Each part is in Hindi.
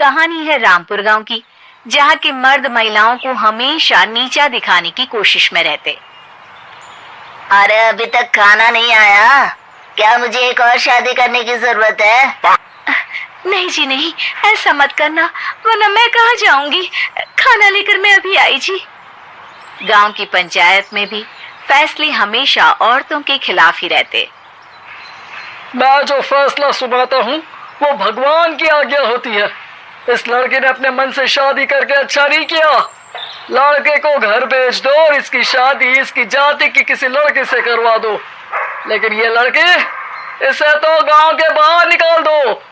कहानी है रामपुर गांव की, जहां के मर्द महिलाओं को हमेशा नीचा दिखाने की कोशिश में रहते। अरे अभी तक खाना नहीं आया, क्या मुझे एक और शादी करने की जरूरत है? नहीं जी नहीं, ऐसा मत करना, वरना मैं कहाँ जाऊंगी। खाना लेकर मैं अभी आई जी। गांव की पंचायत में भी फैसले हमेशा औरतों के खिलाफ ही रहते। मैं जो फैसला सुनाता हूँ वो भगवान की आज्ञा होती है। इस लड़के ने अपने मन से शादी करके अच्छा नहीं किया। लड़के को घर भेज दो और इसकी शादी इसकी जाति की किसी लड़के से करवा दो, लेकिन ये लड़के, इसे तो गांव के बाहर निकाल दो।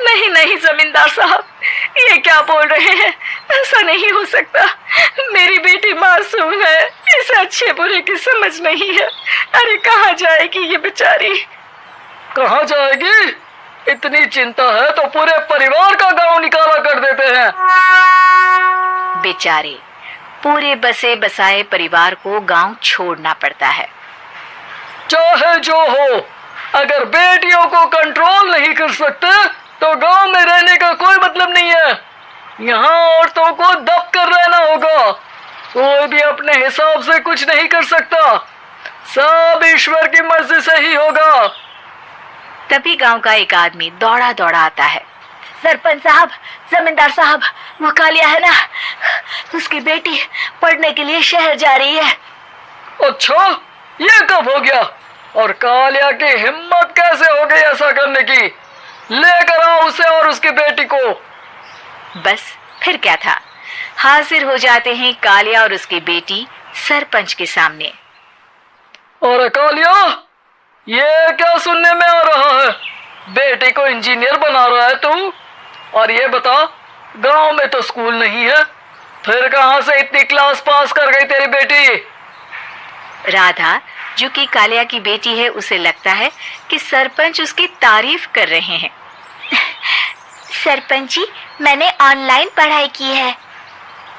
नहीं नहीं जमींदार साहब, ये क्या बोल रहे हैं? ऐसा नहीं हो सकता। मेरी बेटी मासूम है, इसे अच्छे बुरे की समझ नहीं है। अरे कहाँ जाएगी ये बेचारी? कहाँ जाएगी? इतनी चिंता है तो पूरे परिवार का गांव निकाला कर देते हैं। बेचारे पूरे बसे बसाए परिवार को गांव छोड़ना पड़ता है। चाहे जो हो, अगर बेटियों को कंट्रोल नहीं कर सकते तो गांव में रहने का कोई मतलब नहीं है। यहाँ औरतों को दब कर रहना होगा। कोई भी अपने हिसाब से कुछ नहीं कर सकता, सब ईश्वर की मर्जी से ही होगा। तभी गांव का एक आदमी दौड़ा दौड़ा आता है। सरपंच साहब, जमींदार साहब, वो कालिया है ना, उसकी बेटी पढ़ने के लिए शहर जा रही है। अच्छा, ये कब हो गया? और कालिया की हिम्मत कैसे हो गई ऐसा करने की? लेकर आओ उसे और उसकी बेटी को। बस फिर क्या था, हाजिर हो जाते हैं कालिया और उसकी बेटी सरपंच के सामने। और कालिया, ये क्या सुनने में आ रहा है? बेटे को इंजीनियर बना रहा है तू? और ये बता, गांव में तो स्कूल नहीं है, फिर कहां से इतनी क्लास पास कर गई तेरी बेटी? राधा, जो कि कालिया की बेटी है, उसे लगता है कि सरपंच उसकी तारीफ कर रहे हैं। सरपंच जी, मैंने ऑनलाइन पढ़ाई की है,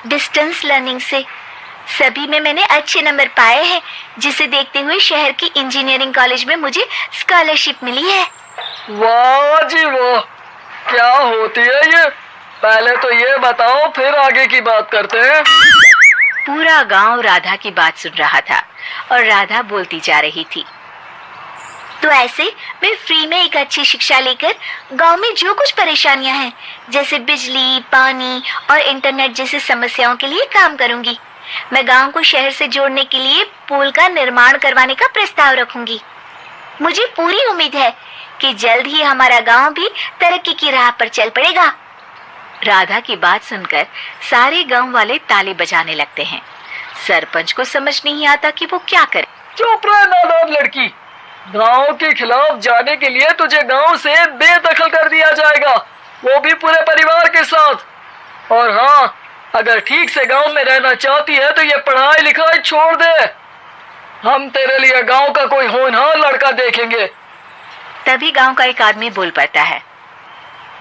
डिस्टेंस लर्निंग से। सभी में मैंने अच्छे नंबर पाए हैं, जिसे देखते हुए शहर की इंजीनियरिंग कॉलेज में मुझे स्कॉलरशिप मिली है। वाह जी वाह, क्या होती है ये? पहले तो ये बताओ, फिर आगे की बात करते हैं। पूरा गांव राधा की बात सुन रहा था और राधा बोलती जा रही थी। तो ऐसे मैं फ्री में एक अच्छी शिक्षा लेकर गांव में जो कुछ परेशानियां हैं, जैसे बिजली, पानी और इंटरनेट जैसी समस्याओं के लिए काम करूंगी। मैं गांव को शहर से जोड़ने के लिए पुल का निर्माण करवाने का प्रस्ताव रखूंगी। मुझे पूरी उम्मीद है कि जल्द ही हमारा गांव भी तरक्की की राह पर चल पड़ेगा। राधा की बात सुनकर सारे गांव वाले ताली बजाने लगते हैं। सरपंच को समझ नहीं आता कि वो क्या करे। चुप रह नादान लड़की, गांव के खिलाफ जाने के लिए तुझे गांव से बेदखल कर दिया जाएगा, वो भी पूरे परिवार के साथ। और हाँ, अगर ठीक से गांव में रहना चाहती है तो ये पढ़ाई लिखाई छोड़ दे। हम तेरे लिए गांव का कोई होनहार लड़का देखेंगे। तभी गांव का एक आदमी बोल पड़ता है।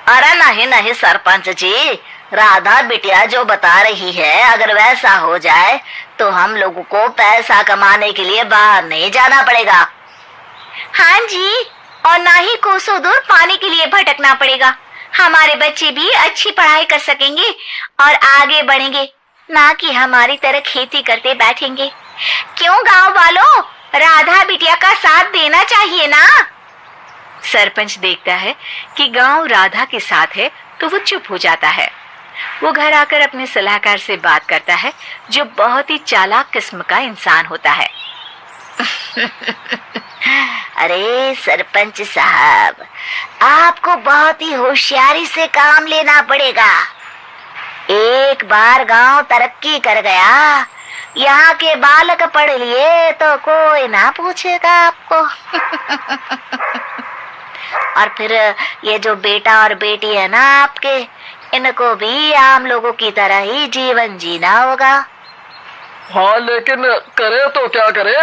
अरे नहीं नहीं सरपंच जी, राधा बिटिया जो बता रही है, अगर वैसा हो जाए तो हम लोगों को पैसा कमाने के लिए बाहर नहीं जाना पड़ेगा। हाँ जी, और ना ही कोसों दूर पानी के लिए भटकना पड़ेगा। हमारे बच्चे भी अच्छी पढ़ाई कर सकेंगे और आगे बढ़ेंगे, ना कि हमारी तरह खेती करते बैठेंगे। क्यों गांव वालों, राधा बिटिया का साथ देना चाहिए ना। सरपंच देखता है कि गांव राधा के साथ है तो वो चुप हो जाता है। वो घर आकर अपने सलाहकार से बात करता है, जो बहुत ही चालाक किस्म का इंसान होता है। अरे सरपंच साहब, आपको बहुत ही होशियारी से काम लेना पड़ेगा। एक बार गांव तरक्की कर गया, यहाँ के बालक पढ़ लिए तो कोई ना पूछेगा आपको। और फिर ये जो बेटा और बेटी है ना आपके, इनको भी आम लोगों की तरह ही जीवन जीना होगा। हाँ, लेकिन करे तो क्या करे?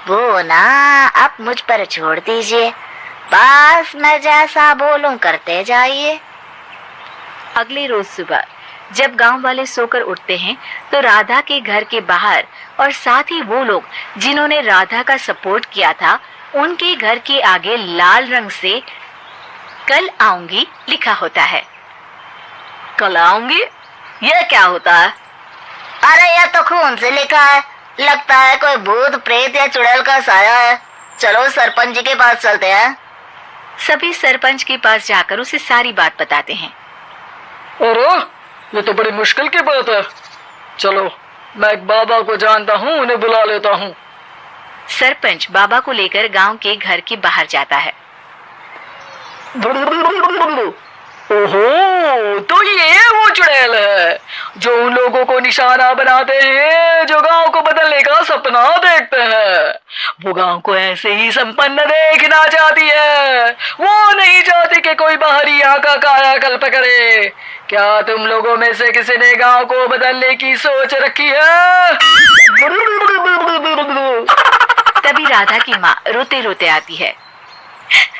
वो ना आप मुझ पर छोड़ दीजिए, बस मैं जैसा बोलूं करते जाइए। अगले रोज सुबह जब गांव वाले सोकर उठते हैं तो राधा के घर के बाहर और साथ ही वो लोग जिन्होंने राधा का सपोर्ट किया था, उनके घर के आगे लाल रंग से कल आऊंगी लिखा होता है। कल आऊंगी, ये क्या होता है? अरे यह तो खून से लिखा है, लगता है कोई भूत प्रेत या चुड़ैल का साया है। चलो सरपंच जी के पास चलते हैं। सभी सरपंच के पास जाकर उसे सारी बात बताते हैं। अरे ये तो बड़ी मुश्किल की बात है। चलो मैं एक बाबा को जानता हूँ, उन्हें बुला लेता हूँ। सरपंच बाबा को लेकर गांव के घर के बाहर जाता है। ओहो, तो ये वो चुड़ैल है जो उन लोगों को निशाना बनाते हैं जो गांव को बदलने का सपना देखते हैं। वो गांव को ऐसे ही संपन्न देखना चाहती है, वो नहीं चाहती कि कोई बाहरी यहाँ का कायाकल्प करे। क्या तुम लोगों में से किसी ने गांव को बदलने की सोच रखी है? तभी राधा की माँ रोते रोते आती है।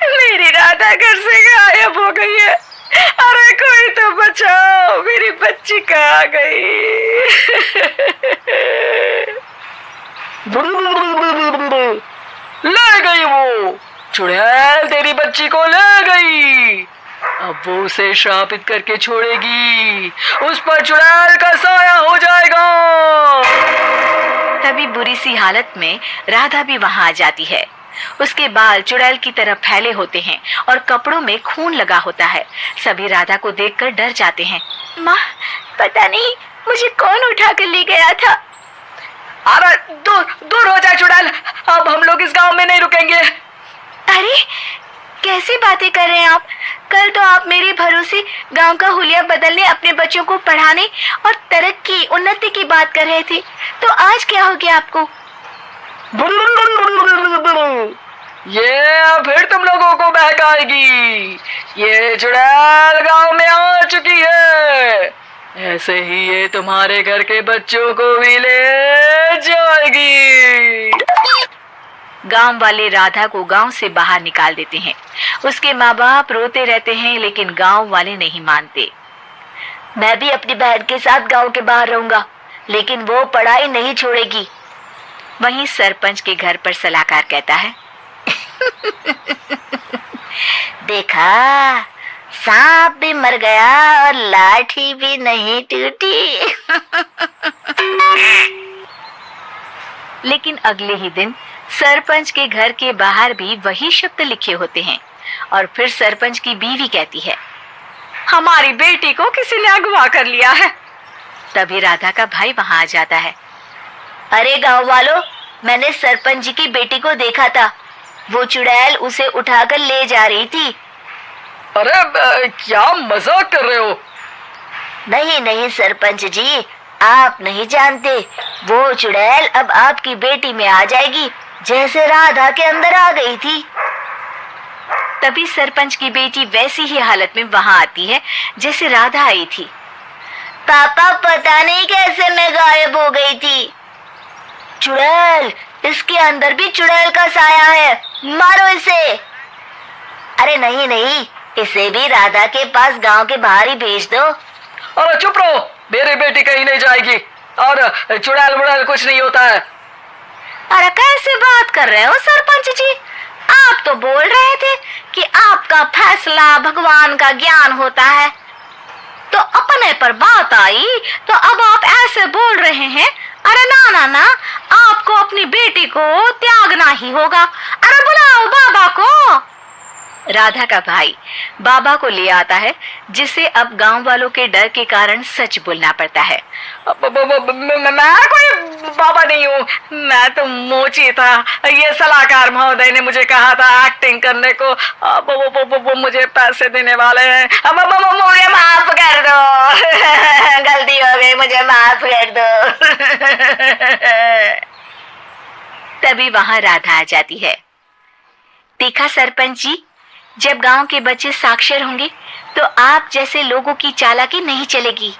मेरी राधा घर से गायब हो गई है। अरे कोई तो बचाओ, मेरी बच्ची कहाँ गई? ले गई वो चुड़ैल, तेरी बच्ची को ले गई। अब वो उसे श्रापित करके छोड़ेगी, उस पर चुड़ैल का साया हो जाएगा। तभी बुरी सी हालत में राधा भी वहां आ जाती है। उसके बाल चुड़ैल की तरह फैले होते हैं और कपड़ों में खून लगा होता है। सभी राधा को देखकर डर जाते हैं। माँ, पता नहीं मुझे कौन उठा कर ले गया था। अरे दूर हो जा चुड़ैल, अब हम लोग इस गांव में नहीं रुकेंगे। अरे कैसी बातें कर रहे हैं आप? कल तो आप मेरे भरोसे गांव का हुलिया बदलने, अपने बच्चों को पढ़ाने और तरक्की उन्नति की बात कर रहे थे, तो आज क्या हो गया आपको? ये फिर तुम लोगों को बहकाएगी। ये चुड़ैल गांव में आ चुकी है, ऐसे ही ये तुम्हारे घर के बच्चों को भी ले जाएगी। गांव वाले राधा को गांव से बाहर निकाल देते हैं। उसके माँ बाप रोते रहते हैं, लेकिन गांव वाले नहीं मानते। मैं भी अपनी बहन के साथ गांव के बाहर रहूंगा, लेकिन वो पढ़ाई नहीं छोड़ेगी। वहीं सरपंच के घर पर सलाहकार कहता है। देखा, सांप भी मर गया और लाठी भी नहीं टूटी। लेकिन अगले ही दिन सरपंच के घर के बाहर भी वही शब्द लिखे होते हैं। और फिर सरपंच की बीवी कहती है, हमारी बेटी को किसी ने अगवा कर लिया है। तभी राधा का भाई वहां आ जाता है। अरे गांव वालों, मैंने सरपंच जी की बेटी को देखा था। वो चुड़ैल उसे उठाकर ले जा रही थी। अरे क्या मजाक कर रहे हो? नहीं नहीं सरपंच जी, आप नहीं जानते। वो चुड़ैल अब आपकी बेटी में आ जाएगी, जैसे राधा के अंदर आ गई थी। तभी सरपंच की बेटी वैसी ही हालत में वहां आती है जैसे राधा आई थी। पापा, पता नहीं कैसे मैं गायब हो गई थी। चुड़ैल, इसके अंदर भी चुड़ैल का साया है, मारो इसे। अरे नहीं नहीं, इसे भी राधा के पास गांव के बाहर ही भेज दो। अरे चुप रहो, मेरी बेटी कहीं नहीं जाएगी और चुड़ैल वुड़ैल कुछ नहीं होता है। अरे कैसे बात कर रहे हो सरपंच जी? आप तो बोल रहे थे कि आपका फैसला भगवान का ज्ञान होता है, तो अपने पर बात आई तो अब आप ऐसे बोल रहे हैं। अरे ना ना ना, आपको अपनी बेटी को त्यागना ही होगा। अरे बुलाओ बाबा को। राधा का भाई बाबा को ले आता है, जिसे अब गांव वालों के डर के कारण सच बोलना पड़ता है। मैं कोई बाबा नहीं हूँ, मैं तो मोची था। ये सलाहकार महोदय ने मुझे कहा था एक्टिंग करने को। वो मुझे पैसे देने वाले हैं। मुझे माफ कर दो। गलती हो गई, मुझे माफ कर दो। तभी वहां राधा आ जाती है। देखा सरपंच जी, जब गांव के बच्चे साक्षर होंगे तो आप जैसे लोगों की चालाकी नहीं चलेगी।